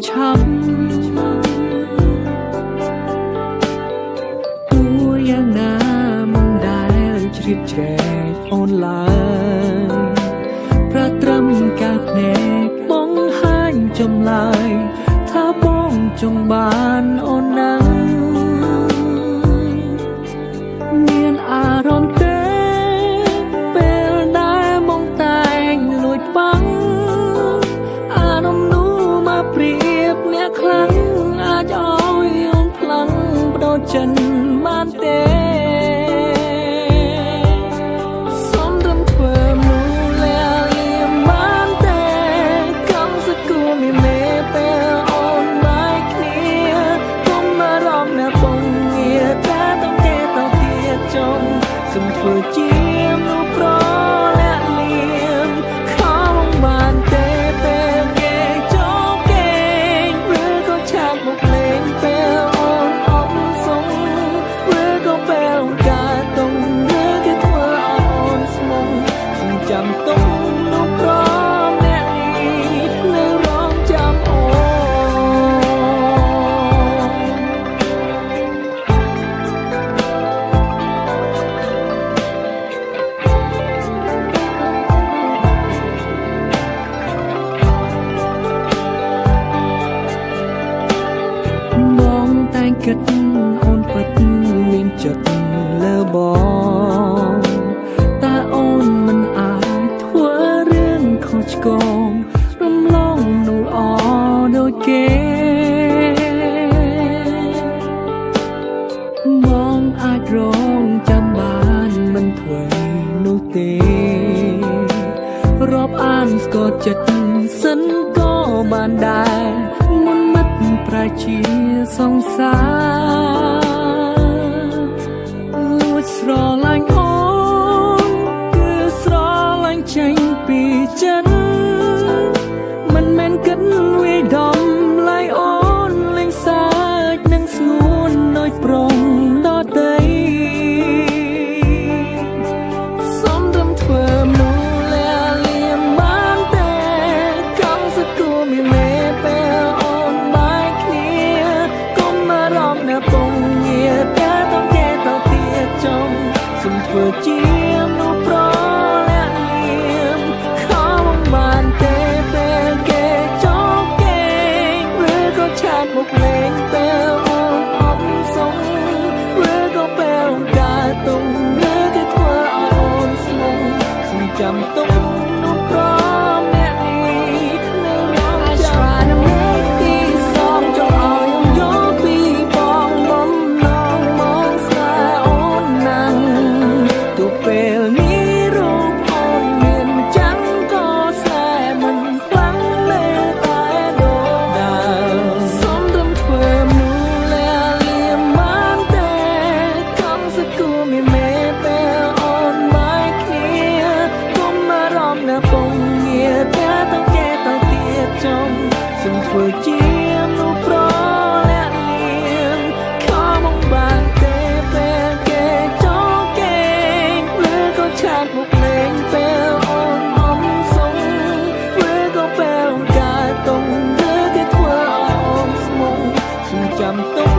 ช้ำตัวอย่างหน้ามึงได้ជ្រៀតជ្រែកអូនឡើយប្រត្រឹមកាភ្នែកបងហាញចម្លើយថាបងចង់បានអូននឹងមានអារម្មណ៍ទេពេលដែលមកតែងលួចបាំងអារម្មណ៍នោះមកព្រៀបអ្នកខ្លាំងអាចឲ្យអូនផ្លាំងបដូរចិនបានទេធ្វើជាមនុស្សប្រលាក់លៀមខំបានទេពេលគេចូលគេងឬក៏ឆាកមកលេងពេលអូនអមសុំឬក៏ពេលការតុងឬគេធ្វើឲ្យអូនស្មុំសំចាំទុំមនុស្សប្រលាក់នេះនៅរងចាំអូនគិតអូនពិតមានចិត្តលើបងតែអូនមិនអាចធ្វើរឿងខុសឆ្គងរំលងនោះល្អដូចគេបងអាចរងចាំបានមិនធ្វើនោះទេរាប់អានស្គាល់ចិត្តសិនក៏បានដែរមុនមិត្តប្រជាសង្សារលួចស្រឡាញ់អូនគឺស្រឡាញ់ចេញពីចិត្តមិនមែនគិតវាយដំឡើយអូនលេងសើចនឹងស្ងួនដូចប្រុងដតីសំរំធ្វើមនុស្សលាលៀមបានទេកំសគួរមានមេពេលអូនបែកគ្នាកុំមករំនៅពងងារតែต้องគេទៅទៀតចង់សុំធ្វើជាមនុស្សប្រលាក់លៀមខំបានទេពេលគេចូលគេងឬក៏ឆាតមកលេងពេលអូនអមសុំឬក៏ពេលការទុំឬគេធ្វើឲ្យអូនស្មុំសំចាំទុំមនុស្សប្រលាក់នេះនៅរងចាំទីសងចង់ឲ្យយកពីបងបំណងមកស្នេហ៍អូនណាំងទូពេលនេះរូបអូនមានម្ចាំងក៏ស្នេហ៍មិនខ្លាំងនៅតែដូចដើមសុំរំធ្វើមនុស្សលាលៀមបានទេកំសគួរមានមេពេលអូនបែកគ្នាកុំមករំនៅពងងារតែต้องគេទៅទៀតចង់សុំធ្វើជាមនុស្សប្រលាក់លៀមខំបានទេពេលគេចូលគេងឬក៏ឆាតមកលេងពេលអូនអមសុំឬក៏ពេលការតុងឬគេធ្វើឲ្យអូនស្មុំសំចាំទុំ